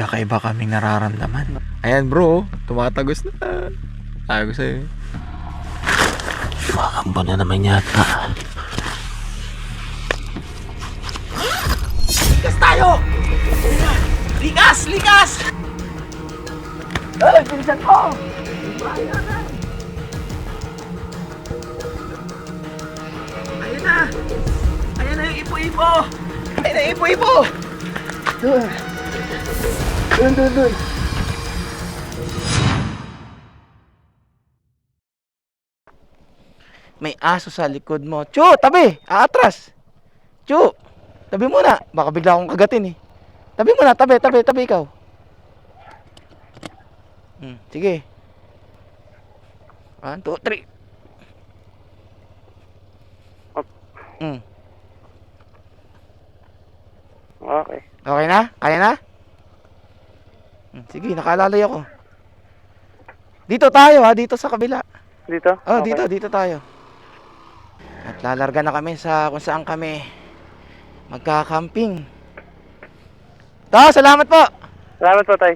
kakaiba kaming nararamdaman. Ayan bro, tumatagos na. Sabi ko sa'yo. Makambo na naman yata. Likas tayo! Likas! Likas! Ay, bilisan ko! Ayun na! Ayun na yung ipo-ipo! Ayun na yung ipo-ipo! Doon. May aso sa likod mo. Chu, tabi! Aatras! Chu! Tabi muna! Baka bigla akong kagatin eh. Tabi muna, tabi ikaw. Sige. 1, 2, 3. Okay. Okay na? Kaya na? Sige, nakalalay ako. Dito tayo ha, dito sa kabila. Dito? Oh, Okay. dito tayo. At lalarga na kami sa kung saan kami magkakamping. Salamat po! Salamat po, tay.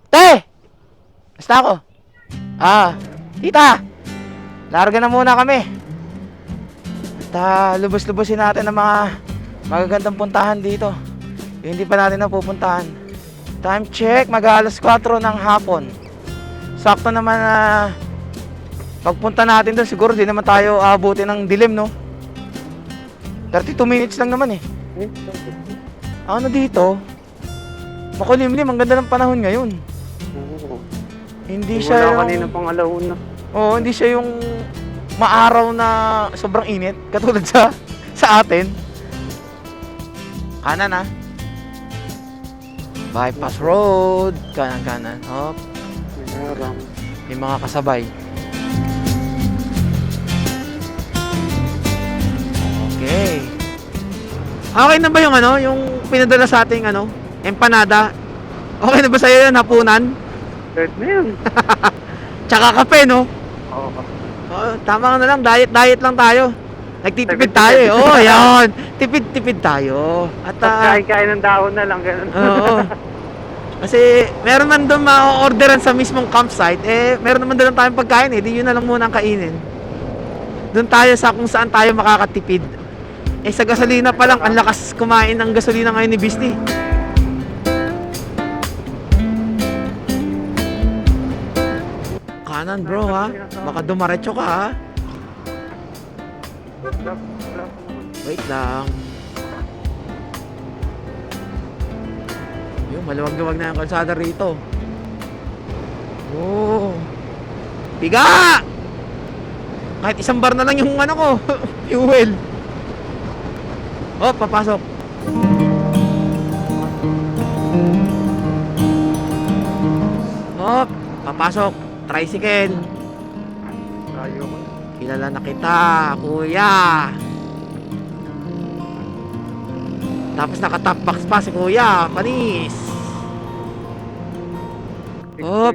Te! Basta ako. Tita! Larga na muna kami. At lubos-lubosin natin ang mga magagandang puntahan dito. Yung hindi pa natin napupuntahan. Time check, mag-alas 4 ng hapon. Sakto naman na pagpunta natin doon, siguro di naman tayo aabutin ng dilim, no? 32 minutes lang naman eh. Ano dito? Makulimlim, ang ganda ng panahon ngayon. Hindi siya yung... kanina pang alauna. Oo, hindi siya yung maaraw na sobrang init katulad sa atin. Kanan ha. Bypass road. Kanan. Hop. May mga kasabay. Okay. Okay na ba yung yung pinadala sa ating empanada? Okay na ba sa'yo yun, hapunan? Third na yun. Tsaka kape, no? Oo. Tama na lang, diet lang tayo. Nagtitipid tayo eh. Oh, yan. Tipid tayo. At Kain ng dahon na lang, ganun. oo. Kasi meron man doon ma-orderan sa mismong campsite, meron naman doon tayong pagkain eh. Di yun na lang muna ang kainin. Doon tayo sa kung saan tayo makakatipid. Sa gasolina pa lang, ang lakas kumain ng gasolina ngayon ni Bisni. Kanan bro ha. Baka dumaretso ka ha. Wait lang. Yung maluwag-luwag na yung kalsada rito. Oh. Piga! Kahit isang bar na lang yung ko, fuel. Oh, papasok. Oh, papasok. Tricycle. Kilala na kita, kuya. Tapos naka-top box pa si kuya, panis. Oh,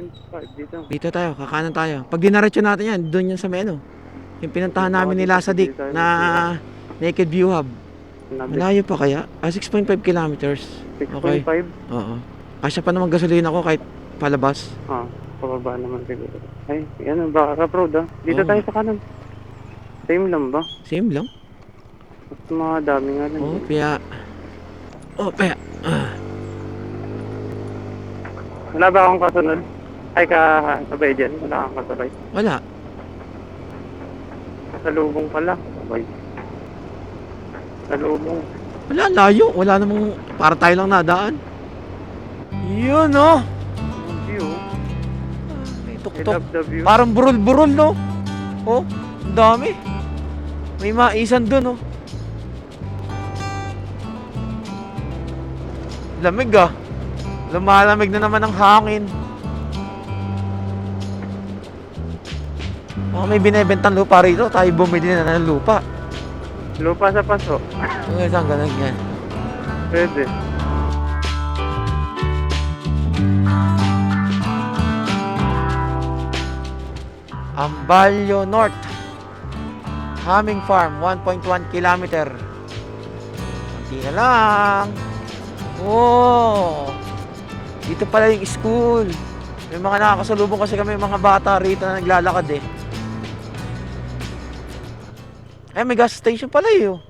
dito tayo, kakanan tayo. Pag dinaretso natin yan, doon yan sa meno. Yung pinuntahan namin ni Lasa Dick na Naked View Hub. Malayo pa kaya? 6.5 kilometers. 6.5? Okay. Oo. Kasya pa naman gasolina ko kahit palabas. Pababa naman siguro. Ay, yan, baka ka-proud ah. Dito tayo sa kanan. Same lang ba? Same lang. Mas mga dami nga lang. Paya. Wala ba akong kasunod? Ay, kasabay dyan. Wala akong kasabay. Wala. Kasalubong pala. Sabay. Kasalubong. Wala, layo. Wala namang para tayo lang nadaan. Yun, no? View. May I tuktok. love the view. Parang burol-burol, no? Oh, ang dami. May maisan dun, oh. Lamig, ah. Lumalamig na naman ang hangin. May binibentang lupa rito. Tayo bumili na ng lupa. Lupa sa paso. Saan ganun yan? Pwede. Ambalyo North Humming Farm, 1.1 kilometer. Kunti na lang. Oh, dito pala yung school. May mga nakakasalubong kasi kami mga bata rito na naglalakad eh. Ay, may gas station pala eh. Oh.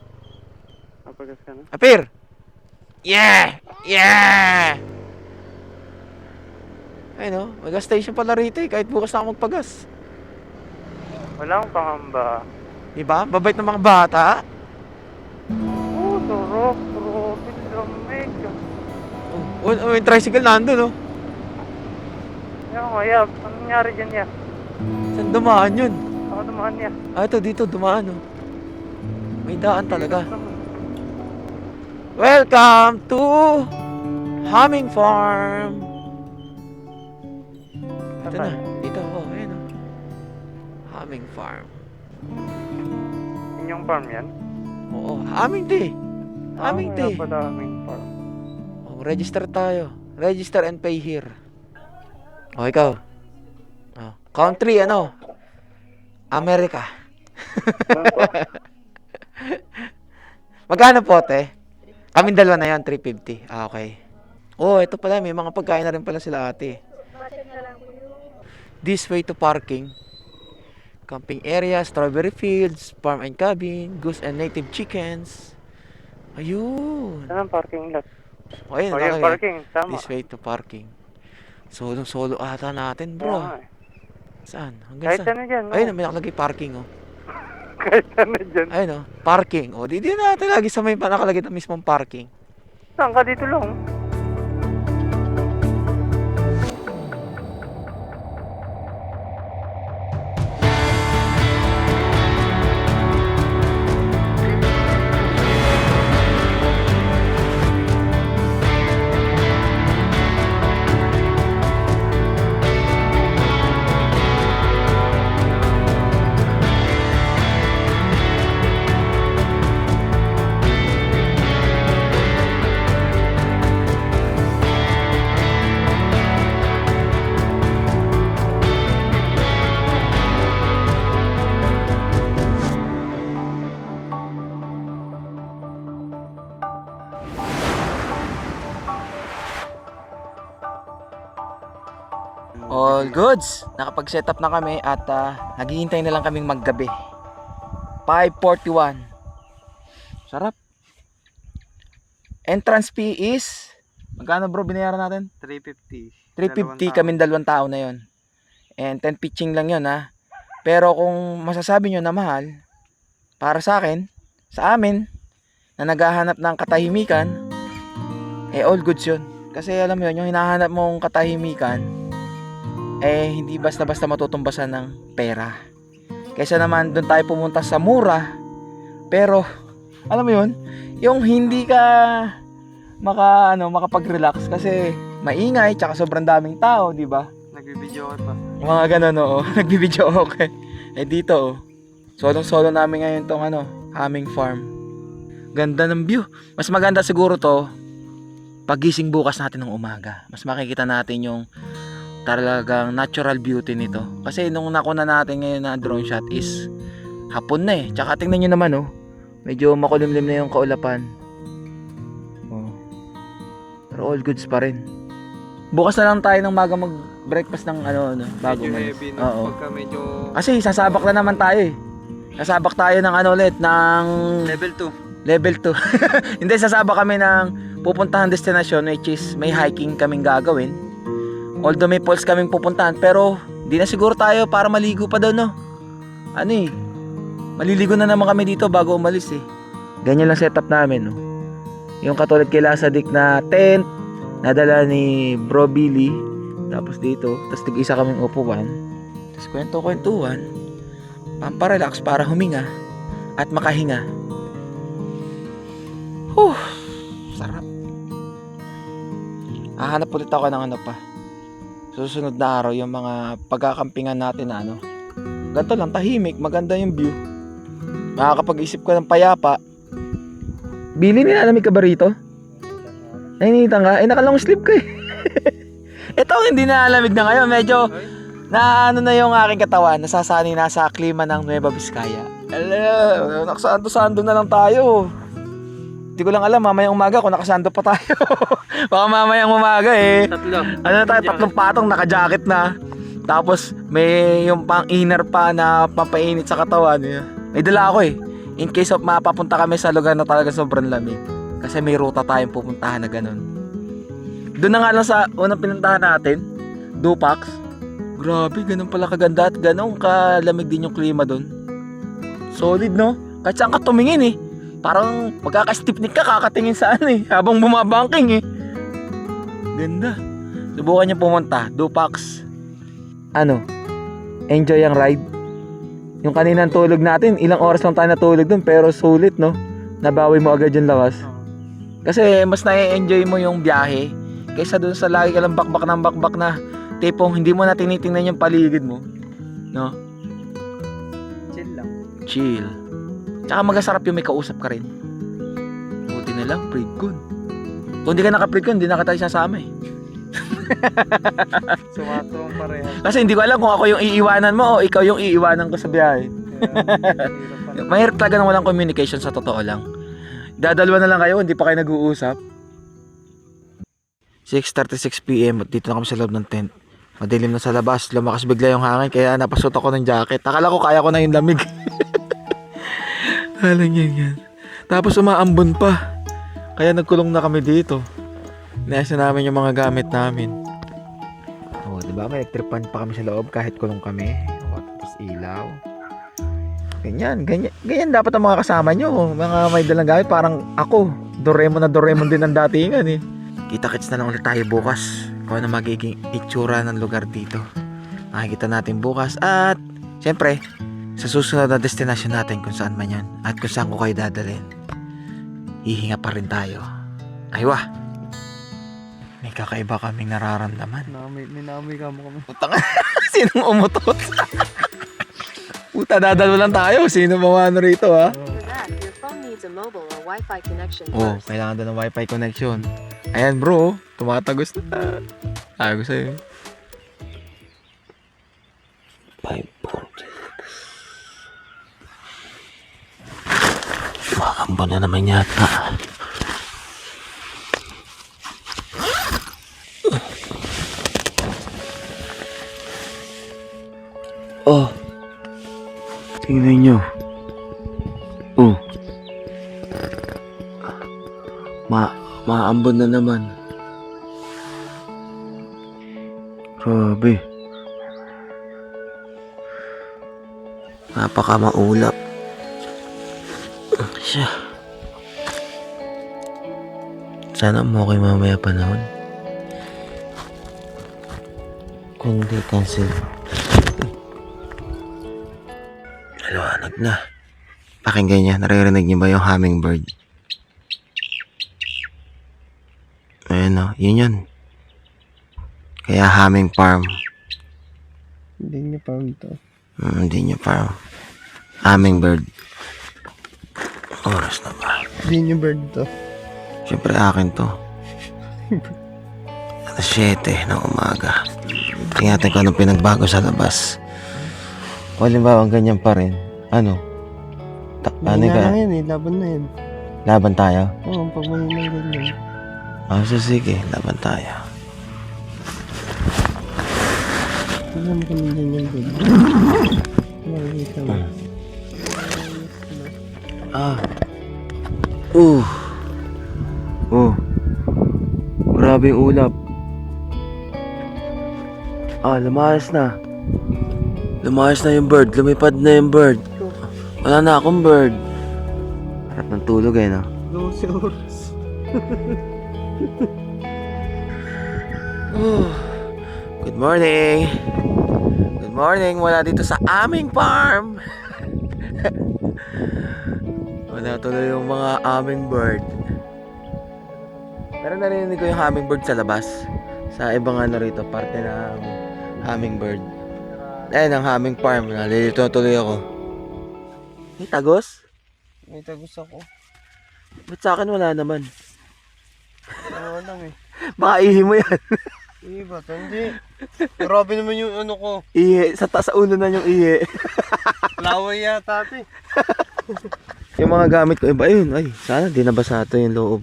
Napagas ka na? Apir! Yeah! Yeah! Ay no, may gas station pala rito eh. Kahit bukas na ako magpagas. Wala akong pangamba. Diba? Babait ng mga bata. Oo, turok. Turok. Lamig. Oh, yung tricycle nandun oh. Yan ko, Yab. Anong nangyari dyan, Yab? Saan dumaan yun? Ako naman, Yab. Ah, ito dito dumaan oh. May daan talaga. Welcome to Humming Farm. Ito na, dito oh, ayan oh. Humming Farm. Inyong farm yan? Oo, humming day. Humming day. Pala aming farm. Oh, register tayo. Register and pay here. Oh, ikaw. Oh, country ano? America. Magkano po, te? Kaming dalawa na yan, 350. Ah, okay. Oh, ito pala, may mga pagkain na rin pala sila ate. This way to parking. Camping area, strawberry fields, farm and cabin, goose and native chickens. Ayun. Saan ang parking lot? Oh, ayun, Oh, yung nakalagay. parking. Tama. This way to parking. Solo ata natin, Oo bro. nga eh. Saan? Hanggang Kahit saan? ano dyan. Ayun, may nakalagay parking, oh. Kahit ano dyan. Ayun, oh. Parking. Oh, di natin lagi sa may nakalagay na mismong parking. Saan ka dito lang? All goods. Nakapag-set up na kami at naghihintay na lang kaming maggabi. 5:41. Sarap. Entrance fee is magkano bro binayaran natin? 350. 350 kaming dalawang tao na yon. And 10 pitching lang yon ha. Pero kung masasabi nyo na mahal, para sa akin, sa amin, na naghahanap ng katahimikan, all goods yun. Kasi alam mo yun, yung hinahanap mong katahimikan, hindi basta-basta matutumbasan ng pera. Kaysa naman doon tayo pumunta sa mura, pero, alam mo yun, yung hindi ka makapag-relax kasi maingay, tsaka sobrang daming tao, di ba? Nagbibideo ka pa. Mga ganun, oo. Nagbibideo okay. Dito, oh. Solong-solo namin ngayon tong Humming Farm. Ganda ng view. Mas maganda siguro to pagising bukas natin ng umaga. Mas makikita natin yung talagang natural beauty nito. Kasi nung nakuna natin ngayon na drone shot is hapon na eh. Tsaka tingnan nyo naman, oh. Medyo makulimlim na yung kaulapan. Oh. Pero all goods pa rin. Bukas na lang tayo ng maga mag-breakfast ng bago Medyo man. heavy, no? Oo. Pagka medyo Kasi sasabak na naman tayo eh. Sasabak tayo ng ulit ng level 2. level 2. Hindi, sasabak kami ng pupuntahan destination which is may hiking kaming gagawin. Although may falls kaming pupuntahan, pero di na siguro tayo para maligo pa daw, no? Maliligo na naman kami dito bago umalis eh. Ganyan lang setup namin, no? Yung katulad kay Lasadik na tent, nadala ni Bro Billy. Tapos dito, tapos tig-isa kaming upuan. Tapos kwento-kwentuhan. Pamparelax para huminga at makahinga. Sarap. Hahanap ulit ako ng pa. Susunod na araw yung mga pagkakampingan natin na ganito lang, tahimik, maganda yung view. Makakapag-isip ko ng payapa. Billy, nilalamig ka ba rito? Nainita nga? Naka-long sleeve ka eh. Ito hindi na alamig na ngayon. Medyo na na yung aking katawan. Nasasanay na sa klima ng Nueva Vizcaya. Nakasando-sando na lang tayo. Hindi ko lang alam, mamayang umaga kung nakasando pa tayo. Baka mamayang umaga eh. Tatlo. Ano na tayo, tatlong patong, naka-jacket na. Tapos may yung pang inner pa na pampainit sa katawan. May dala ako eh. In case of mapapunta kami sa lugar na talaga sobrang lamig. Kasi may ruta tayong pupuntahan na ganun. Doon na nga lang sa unang pinuntahan natin, Dupax. Grabe, ganun pala kaganda at ganun kalamig din yung klima doon. Solid no? Kahit saan ka tumingin eh. Parang magkaka-stipnik ka kakatingin saan eh. Habang bumabangking eh. Ganda. Subukan niyo pumunta. Dupax. Ano? Enjoy ang ride. Yung kaninang tulog natin, ilang oras lang tayo natulog dun. Pero sulit no? Nabawi mo agad yung lakas. Kasi mas na-enjoy mo yung biyahe. Kaysa dun sa lagi ka lang bakbak ng bakbak na tipong hindi mo na tinitingnan yung paligid mo. No? Chill lang. Chill. Tsaka magasarap yung may kausap ka rin. Buti na lang, pre-con. Kung di ka naka-pre-con, hindi na ka tayo sasama eh. Sumatong parehas. Kasi hindi ko alam kung ako yung iiwanan mo o ikaw yung iiwanan ko sa biyahe. Mahirap talaga nang walang communication sa totoo lang. Dadalwa na lang kayo, hindi pa kayo nag-uusap. 6:36 PM at dito na kami sa loob ng tent. Madilim na sa labas, lumakas bigla yung hangin kaya napasuot ako ng jacket. Akala ko kaya ko na yung lamig. Halang yan. Tapos umaambon pa. Kaya nagkulong na kami dito. Nasa namin yung mga gamit namin. Oh, 'di ba? May electric fan pa kami sa loob kahit kulong kami. Oh, tapos ilaw. Ganyan dapat ang mga kasama nyo. Mga may dalang gamit parang ako. Doraemon din ang datingan eh. Kita-kits na lang ulit tayo bukas. Kung ano magiging itsura ng lugar dito. Makikita natin bukas at syempre sa susunod na destination natin kung saan man yan at kung saan ko kayo dadalhin. Hihinga pa rin tayo. Aywa! May kakaiba kaming nararamdaman. Ninamoy ka mo kami. Puta nga, sinong umutot? Puta, dadalo lang tayo. Sino mawano rito ha? For that, your phone needs a mobile or Wi-Fi connection Oh, first. kailangan daw ng Wi-Fi connection. Ayan bro, tumatagos na. Tago sa'yo. 540. Makambo na naman yata. Oh. Tingnan nyo. Oh. Maambon na naman. Grabe. Napaka maulap. Siya. Sana mo okay mamaya panahon. Kung di cancel. Maliwanag na. Pakinggan niya. Naririnig niyo ba yung hummingbird? Ayan o. Yun yun. Kaya humming farm. Hindi niya farm to. Hindi niya farm. Hummingbird. Oras na ba? Hindi niya bird to. Siyempre akin to. Alas 7 ng umaga. Tingnan natin kung anong pinagbago sa labas. O halimbawa ganyan pa rin. Ano? Ano Mahina ka? lang yan eh. Laban na yan. Laban tayo? Oo, pag mahina ganyan. So sige, laban tayo. Tignan mo kami dyan yung bird. Makikita mo. Grabe yung ulap. Lumayas na. Lumayas na yung bird. Lumipad na yung bird. Wala na akong bird. Harap ng tulog eh, no? 12 oras. Good morning. Good morning mula dito sa aming farm. Wala tuloy yung mga aming bird. Pero narinig ko yung hummingbird sa labas. Sa ibang ano rito, parte ng hummingbird. Ang humming farm. Nalilito tuloy ako. May tagos? May tagos ako. Ba't sa akin wala naman? Oo lang eh. Baka ihi mo yan. Iba, hindi. Grabe naman yung ano ko. Ihi. Sa uno na yung ihi. Laway yata ate. Yung mga gamit ko, iba yun. Ay, sana di nabasa ito yung loob.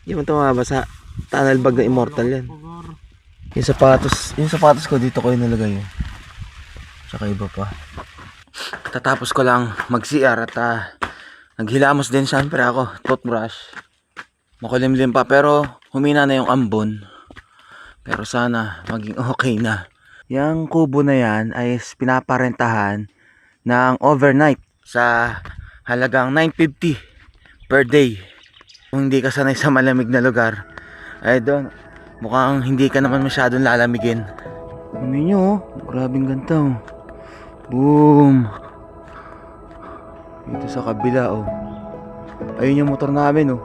Hindi man ito mabasa. Tunnel bag na immortal yan. Yung sapatos ko dito ko yung nalagay yun. Tsaka iba pa. Tatapos ko lang mag-CR at naghilamos din syempre ako. Toothbrush. Makulimlim pa pero humina na yung ambon. Pero sana maging okay na. Yang kubo na yan ay pinaparentahan ng overnight sa halagang 950 per day. Kung hindi ka sanay sa malamig na lugar, ay doon mukhang hindi ka naman masyadong lalamigin. Tingnan nyo, oh, grabing ganda, oh. Boom. Dito sa kabila, oh. Ayun yung motor namin, oh.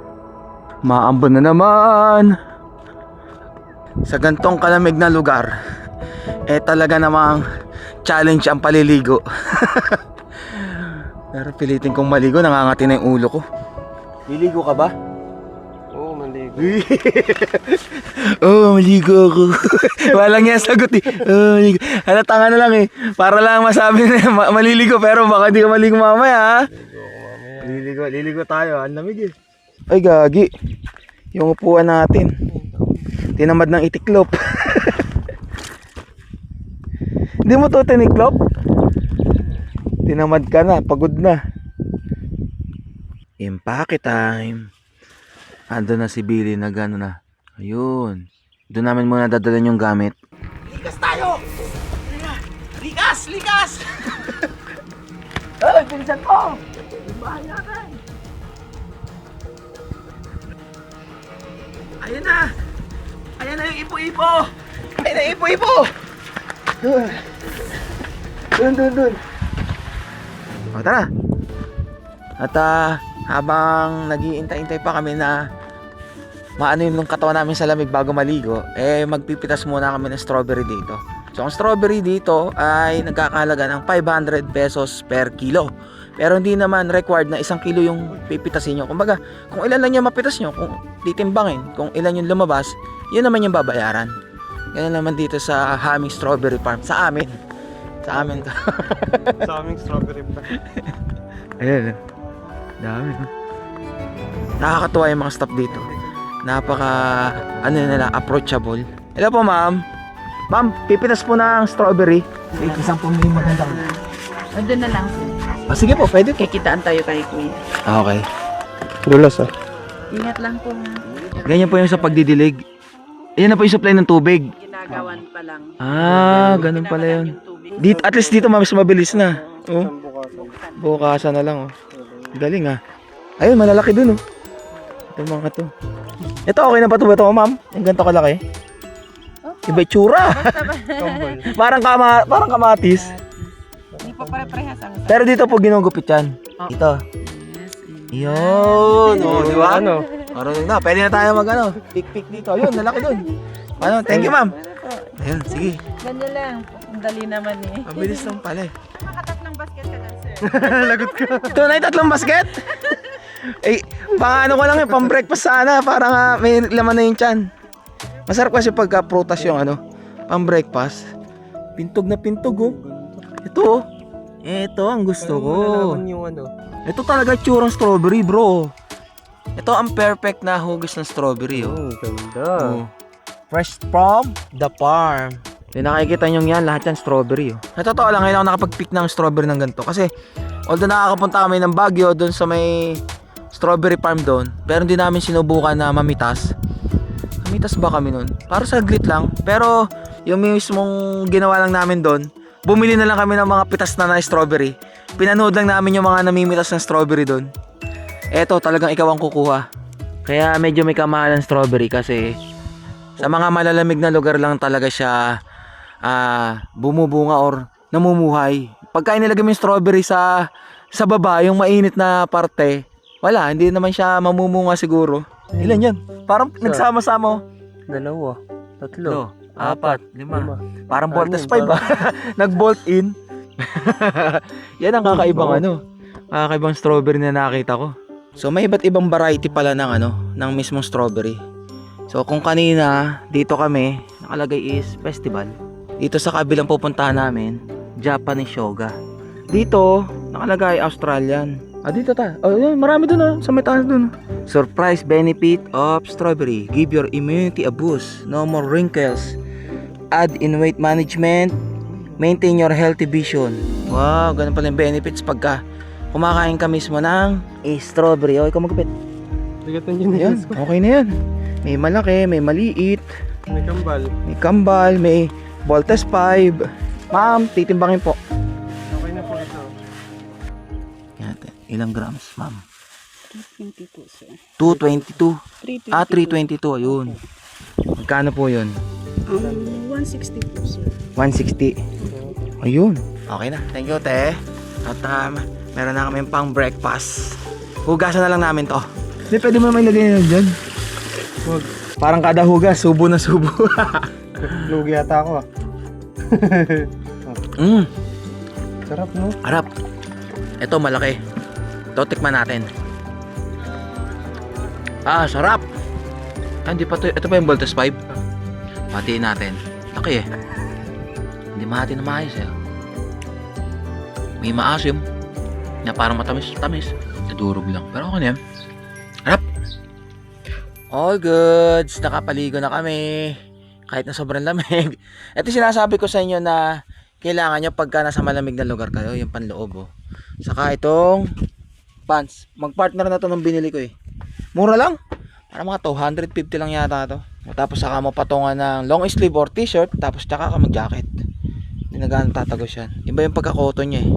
Maambon na naman. Sa gantong kalamig na lugar, talaga namang challenge ang paliligo. Pero pilitin kong maligo, nangangati na yung ulo ko. Liligo ka ba? Oo, maligo. Oo, maligo ako. Walang yan sagot eh. Oo, maligo. Halatanga na lang eh. Para lang masabi na maliligo pero baka di ka maligo mamaya ha. Liligo tayo. Ang lamig eh. Ay gagi. Yung upuan natin. Tinamad ng itiklop. Hindi mo to tiniklop? Tinamad ka na, pagod na. Impake time. Ando na si Billy na gano'n na. Ayun. Doon namin muna dadalan yung gamit. Likas tayo! Likas! Likas! Ay, pinsan ko! Bahay natin! Ayan na! Ayan na yung ipo-ipo! Ayan na yung ipo-ipo! Dun. O, tara! At habang nag-iintay-intay pa kami na maano yung katawan namin sa lamig bago maligo, magpipitas muna kami ng strawberry dito. So ang strawberry dito ay nagkakahalaga ng 500 pesos per kilo. Pero hindi naman required na 1 kilo yung pipitasin nyo. Kumbaga, kung ilan lang yung mapitas nyo, kung titimbangin, kung ilan yung lumabas, yun naman yung babayaran. Ganun naman dito sa Haming Strawberry Farm. Sa amin to. Sa aming strawberry pa. Ayan. Dami. Nakakatuwa yung mga staff dito. Napaka approachable. Hello po ma'am. Ma'am, pipitas po ng strawberry. Isang pumili maganda. Doon na lang. Sige po, pwede po. Kikitaan tayo kay Kuya. Okay. Dulas ah. Ingat lang po nga. Ganyan po yung sa pagdidilig. Ayan na po yung supply ng tubig. Ginagawan pa lang. Ganun pala yun. Yung tubig. Dito, at least dito mas mabilis na. Oh, Isang bukasan. bukasan na lang oh. Galing ah. Ayun, malalaki dun oh. Ito mga to. Ito okay na ba ito ma'am? Yung ganito kalaki. Iba itsura. parang kamatis. Hindi pa pare-parehas ang Pero dito po ginugupit yan. Dito. Yun. Oh, di ba? Ano? Marunong na. Pwede na tayo mag pick dito. Ayun, lalaki dun. Ano? Thank you ma'am. Ayun, sige. Ganyan lang. Ang dali naman eh. Mabilis lang pala eh. Makatatlong basket ka lang, sir. Lagot ka. Tunay 3 basket? Pang ano ko lang yun, pang breakfast sana. Para may laman na yung tiyan. Masarap kasi pagka prutas yung pang breakfast. Pintog na pintog oh. Ito oh. Ito ang gusto ko. Yung Ito talaga tsurang strawberry bro. Ito ang perfect na hugis ng strawberry oh. ganda. Oh. Fresh from the farm. Yung nakikita nyo yan, lahat yan strawberry oh. Sa totoo lang, ngayon ako nakapag-pick ng strawberry ng ganito. Kasi, although nakakapunta kami ng Baguio, doon sa may strawberry farm doon, pero hindi namin sinubukan na mamitas. Mamitas ba kami noon? Para sa glit lang. Pero, yung mismong ginawa lang namin doon, bumili na lang kami ng mga pitas na strawberry. Pinanood lang namin yung mga namimitas ng strawberry doon. Eto, talagang ikaw ang kukuha. Kaya medyo may kamahalan strawberry kasi sa mga malalamig na lugar lang talaga siya bumubunga or namumuhay. Pagka inilagay mo yung strawberry sa baba, yung mainit na parte, wala, hindi naman siya mamumunga siguro. Ilan yan? Parang nagsama-sama. 2, 3, 4, 5. Parang Voltes 5 ba? Nag-bolt in. Yan ang kakaibang kakaibang strawberry na nakita ko. So may iba't ibang variety pala ng mismong strawberry. So kung kanina dito kami, nakalagay is festival. Dito sa kabilang pupuntahan namin, Japanese Shoga. Dito nakalagay Australian. Dito ta. Oh, yun, marami dun sa may taas dun. Surprise benefit of strawberry. Give your immunity a boost. No more wrinkles. Add in weight management. Maintain your healthy vision. Wow, ganun pala yung benefits pagka kumakain ka mismo ng strawberry. O, ikaw magkapit. Bigatan yun Yan, okay na yan. May malaki, may maliit, May kambal. may kambal, may Voltes 5. Ma'am, titimbangin po. Okay na po ito. Yan, ilang grams, ma'am? 320 po, sir. 222. 320 322, ayun. Magkano po yun? 160 po, sir. 160. Ayun. Okay na. Thank you, te. At meron na kami pang breakfast. Hugasan na lang namin to. Hindi, pwede mo naman ilagay yun dyan. Huwag. Parang kada hugas, subo na subo. Lugi yata ako Sarap, no? Harap. Ito, malaki. Ito, tikman natin. Sarap. Hindi pa to. Ito pa yung Voltes 5. Hatiin natin. Laki eh. Hindi mahati na maayos eh. May maasim. Na parang matamis-tamis. Nadurog lang. Pero okay na yan. Harap. All goods. Nakapaligo na kami. Kahit na sobrang lamig. Ito sinasabi ko sa inyo na kailangan nyo pagka nasa malamig na lugar kayo. Yung panloob. Oh. Saka itong pants. Mag-partner na to ng binili ko eh. Mura lang. Para mga 250 lang yata to. Tapos saka mo patungan ng long sleeve or t-shirt. Tapos tsaka ka mag-jacket. Hindi na ganun tatagos yan. Iba yung pagka-cotton nya eh.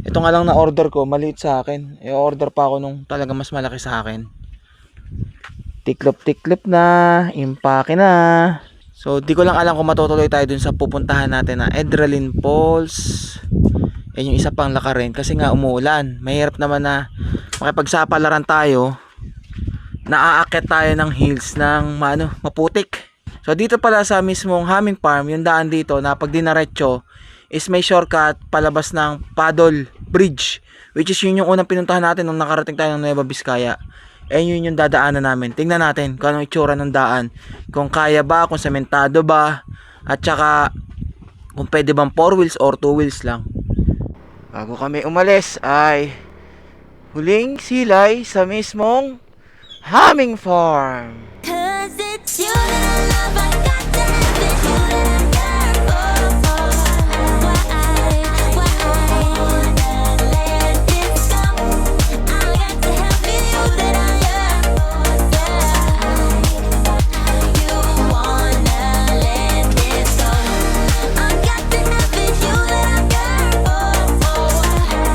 Ito nga lang na order ko. Maliit sa akin. I-order pa ako nung talaga mas malaki sa akin. Tiklop-tiklop na. Impake na. So di ko lang alam kung matutuloy tayo dun sa pupuntahan natin na Edralin Falls. Yan yung isa pang lakarin. Kasi nga umuulan. Mahirap naman na makipagsapalaran tayo. Naaakit tayo ng hills ng maputik. So dito pala sa mismong Humming Farm, yung daan dito na pag dinaretso is may shortcut palabas ng Paddle Bridge, which is yun yung unang pinuntahan natin nung nakarating tayo ng Nueva Vizcaya. Yun yung dadaanan namin. Tingnan natin kung anong itsura ng daan, kung kaya ba, kung sementado ba, at saka kung pwede bang 4 wheels or 2 wheels lang. Bago kami umalis ay huling silay sa mismong Humming Farm. Cause it's you that I love, I got to have it, you that I care for. Why I wanna let this go. I got to have it, you that I yearn for. You wanna let this go. I got to have it, you that I care for.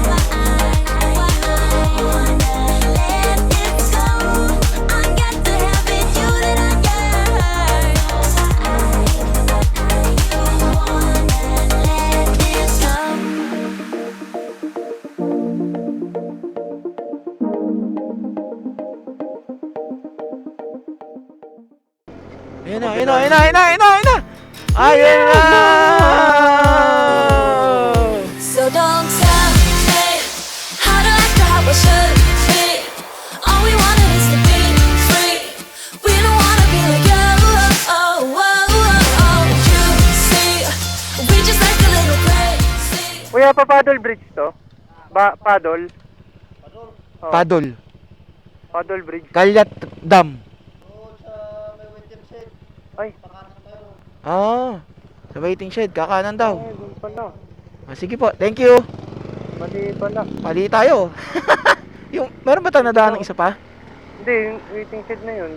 Why I wanna let this go. I got to have it, you that I yearn. You wanna let this go. Ayun na, ayun na, ayun na, ayun na, ayun na, ayun na! Ayun na! So don't tell me how to act or how I should be. All we wanted is to be free. We don't wanna be like you. You see, we just like a little crazy. Kuya, pa paddle bridge to? Paddle? Paddle. Paddle bridge. Kalyat Dam. Ay, Sa waiting shed, kakanan daw. ay, doon pala. Sige po, thank you. Mali pala. Mali tayo. Meron ba tayo nadaan ng isa pa? Hindi, yung waiting shed na yun.